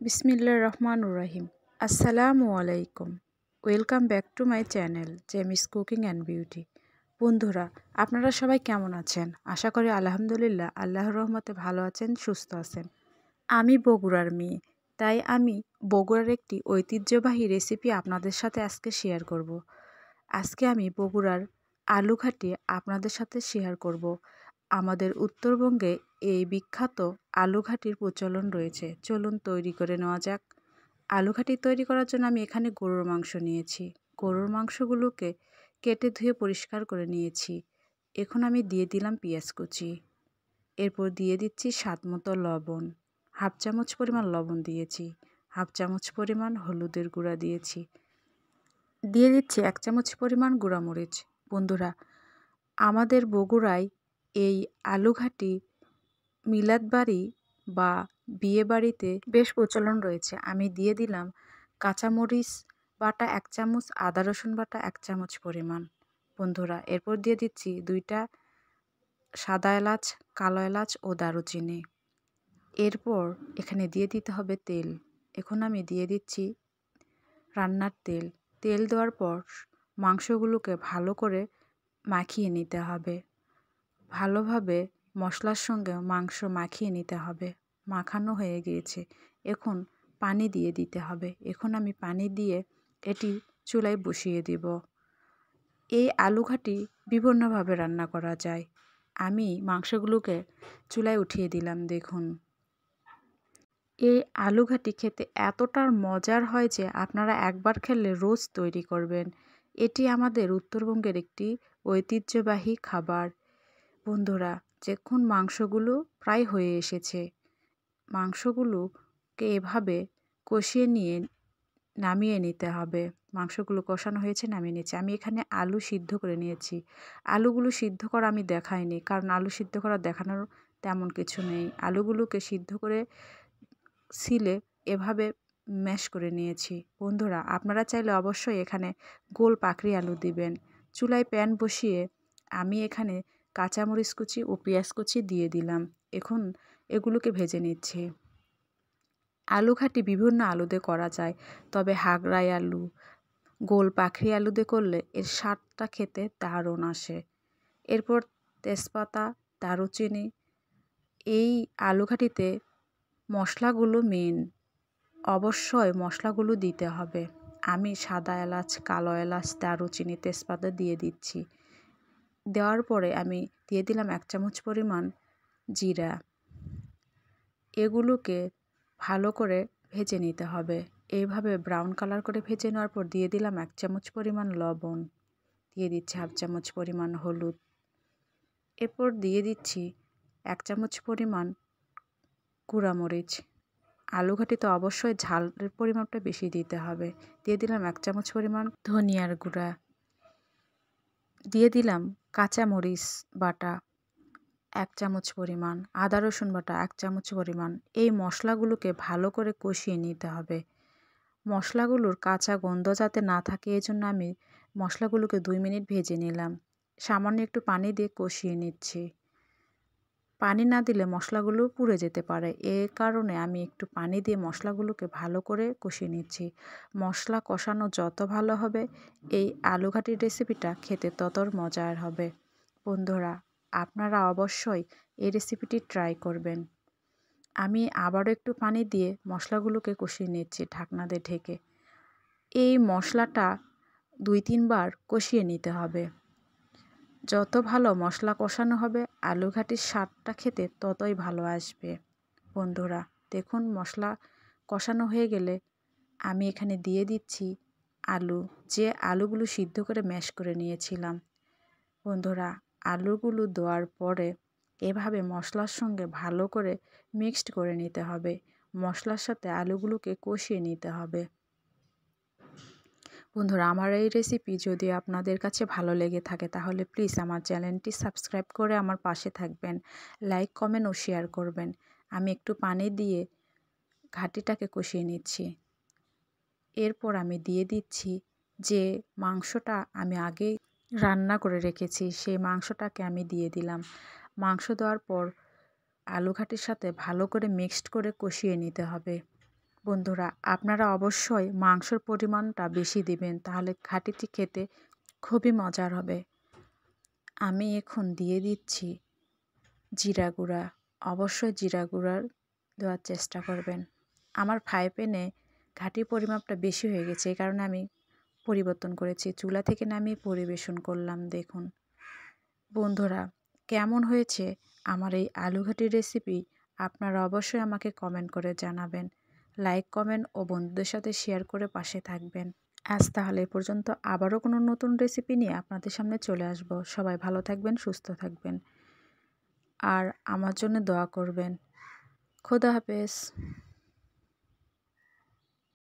বিসমিল্লাহির রহমানির রহিম। আসসালামু আলাইকুম। Welcome back to my channel Jemi's cooking and beauty. বন্ধুরা, আপনারা সবাই কেমন আছেন? আশা করি আলহামদুলিল্লাহ আল্লাহর রহমতে ভালো আছেন, সুস্থ আছেন। আমি বগুড়ার মেয়ে, তাই আমি বগুড়ার একটি ঐতিহ্যবাহী রেসিপি আপনাদের সাথে আজকে শেয়ার করব। আজকে আমি বগুড়ার আলু ঘাটি আপনাদের সাথে শেয়ার করব। আমাদের উত্তরবঙ্গে এই বিখ্যাত আলু ঘাটির প্রচলন রয়েছে। চলুন তৈরি করে নেওয়া যাক। আলু ঘাটি তৈরি করার জন্য আমি এখানে গরুর মাংস নিয়েছি। গরুর মাংসগুলোকে কেটে ধুয়ে পরিষ্কার করে নিয়েছি। এখন আমি দিয়ে দিলাম পেঁয়াজ কুচি। এরপর দিয়ে দিচ্ছি স্বাদমতো লবণ। হাফ চামচ পরিমাণ লবণ দিয়েছি। হাফ চামচ পরিমাণ হলুদের গুঁড়া দিয়েছি। দিয়ে দিচ্ছি 1 চামচ পরিমাণ গুঁড়ামরিচ। বন্ধুরা, আমাদের বগুড়ায় এই আলু ঘাটি মিলাদ বাড়ি বা বিয়ে বাড়িতে বেশ প্রচলন রয়েছে। আমি দিয়ে দিলাম কাঁচামরিচ বাটা 1 চামচ, আদা রসুন বাটা 1 চামচ পরিমাণ। বন্ধুরা, এরপর দিয়ে দিচ্ছি 2টা সাদা এলাচ, কালো এলাচ ও দারুচিনি। এরপর এখানে দিয়ে দিতে হবে তেল। এখন আমি দিয়ে দিচ্ছি রান্নার তেল। তেল দেওয়ার পর মাংসগুলোকে ভালো করে মাখিয়ে নিতে হবে। ভালোভাবে মশলার সঙ্গে মাংস মাখিয়ে নিতে হবে। মাখানো হয়ে গিয়েছে। এখন পানি দিয়ে দিতে হবে। এখন আমি পানি দিয়ে এটি চুলায় বসিয়ে দিব। এই আলু ঘাটি বিভিন্নভাবে রান্না করা যায়। আমি মাংসগুলোকে চুলায় উঠিয়ে দিলাম। দেখুন, এই আলু ঘাটি খেতে এতটা মজার হয় যে আপনারা একবার খেলে রোজ তৈরি করবেন। এটি আমাদের উত্তরবঙ্গের একটি ঐতিহ্যবাহী খাবার। বন্ধুরা, দেখুন মাংসগুলো প্রায় হয়ে এসেছে। মাংসগুলোকে এভাবে কষিয়ে নিয়ে নামিয়ে নিতে হবে। মাংসগুলো কষানো হয়েছে, নামিয়ে নিয়েছি। আমি এখানে আলু সিদ্ধ করে নিয়েছি। আলুগুলো সিদ্ধ করা আমি দেখাইনি, কারণ আলু সিদ্ধ করা দেখানোর তেমন কিছু নেই। আলুগুলোকে সিদ্ধ করে ছিলে এভাবে ম্যাশ করে নিয়েছি। বন্ধুরা, আপনারা চাইলে অবশ্যই এখানে গোল পাকড়ি আলু দিবেন। চুলায় প্যান বসিয়ে আমি এখানে কাঁচামরিচ কুচি ও পেঁয়াজ কুচি দিয়ে দিলাম। এখন এগুলোকে ভেজে নিচ্ছি। আলু ঘাটি বিভিন্ন আলু দিয়ে করা যায়, তবে হাগরাই আলু, গোল পাখরি আলু দিয়ে করলে এর স্বাদটা খেতে দারুণ আসে। এরপর তেজপাতা, দারুচিনি, এই আলু ঘাটিতে মশলাগুলো মেন, অবশ্যই মশলাগুলো দিতে হবে। আমি সাদা এলাচ, কালো এলাচ, দারুচিনি, তেজপাতা দিয়ে দিচ্ছি। দেওয়ার পরে আমি দিয়ে দিলাম 1 চামচ পরিমাণ জিরা। এগুলোকে ভালো করে ভেজে নিতে হবে। এইভাবে ব্রাউন কালার করে ভেজে নেওয়ার পর দিয়ে দিলাম 1 চামচ পরিমাণ লবণ। দিয়ে দিচ্ছি হাফ চামচ পরিমাণ হলুদ। এরপর দিয়ে দিচ্ছি 1 চামচ পরিমাণ গুঁড়ামরিচ। আলু ঘাটিতে অবশ্যই ঝালের পরিমাণটা বেশি দিতে হবে। দিয়ে দিলাম 1 চামচ পরিমাণ ধনিয়ার গুঁড়া। দিয়ে দিলাম কাঁচামরিচ বাটা 1 চামচ পরিমাণ, আদা রসুন বাটা 1 চামচ পরিমাণ। এই মশলাগুলোকে ভালো করে কষিয়ে নিতে হবে। মশলাগুলোর কাঁচা গন্ধ যাতে না থাকে, এজন্য আমি মশলাগুলোকে 2 মিনিট ভেজে নিলাম। সামান্য একটু পানি দিয়ে কষিয়ে নিচ্ছি। পানি না দিলে মশলাগুলো পুড়ে যেতে পারে। এ কারণে আমি একটু পানি দিয়ে মশলাগুলোকে ভালো করে কষিয়ে নিচ্ছি। মশলা কষানো যত ভালো হবে, এই আলু ঘাটির রেসিপিটা খেতে তত মজার হবে। বন্ধুরা, আপনারা অবশ্যই এই রেসিপিটি ট্রাই করবেন। আমি আবারও একটু পানি দিয়ে মশলাগুলোকে কষিয়ে নিচ্ছি ঢাকনা দিয়ে ঢেকে। এই মশলাটা 2-3 বার কষিয়ে নিতে হবে। যত ভালো মশলা কষানো হবে, আলু ঘাটির স্বাদটা খেতে ততই ভালো আসবে। বন্ধুরা, দেখুন মশলা কষানো হয়ে গেলে আমি এখানে দিয়ে দিচ্ছি আলু, যে আলুগুলো সিদ্ধ করে ম্যাশ করে নিয়েছিলাম। বন্ধুরা, আলুগুলো দেওয়ার পরে এভাবে মশলার সঙ্গে ভালো করে মিক্সড করে নিতে হবে। মশলার সাথে আলুগুলোকে কষিয়ে নিতে হবে। বন্ধুরা, আমার এই রেসিপি যদি আপনাদের কাছে ভালো লেগে থাকে তাহলে প্লিজ আমার চ্যানেলটি সাবস্ক্রাইব করে আমার পাশে থাকবেন। লাইক, কমেন্ট ও শেয়ার করবেন। আমি একটু পানি দিয়ে ঘাটিটাকে কষিয়ে নিচ্ছি। এরপর আমি দিয়ে দিচ্ছি যে মাংসটা আমি আগেই রান্না করে রেখেছি, সেই মাংসটাকে আমি দিয়ে দিলাম। মাংস দেওয়ার পর আলু ঘাটির সাথে ভালো করে মিক্সড করে কষিয়ে নিতে হবে। বন্ধুরা, আপনারা অবশ্যই মাংসর পরিমাণটা বেশি দিবেন, তাহলে ঘাটিটি খেতে খুবই মজার হবে। আমি এখন দিয়ে দিচ্ছি জিরা গুঁড়া। অবশ্যই জিরা গুঁড়া দেওয়ার চেষ্টা করবেন। আমার ফ্রাই প্যানে ঘাটির পরিমাপটা বেশি হয়ে গেছে, এই কারণে আমি পরিবর্তন করেছি। চুলা থেকে নামিয়ে পরিবেশন করলাম। দেখুন বন্ধুরা, কেমন হয়েছে আমার এই আলু ঘাটির রেসিপি আপনারা অবশ্যই আমাকে কমেন্ট করে জানাবেন। লাইক, কমেন্ট ও বন্ধুদের সাথে শেয়ার করে পাশে থাকবেন। আজ তাহলে এ পর্যন্ত, আবারও কোনো নতুন রেসিপি নিয়ে আপনাদের সামনে চলে আসব। সবাই ভালো থাকবেন, সুস্থ থাকবেন, আর আমার জন্য দোয়া করবেন। খোদা হাফেজ।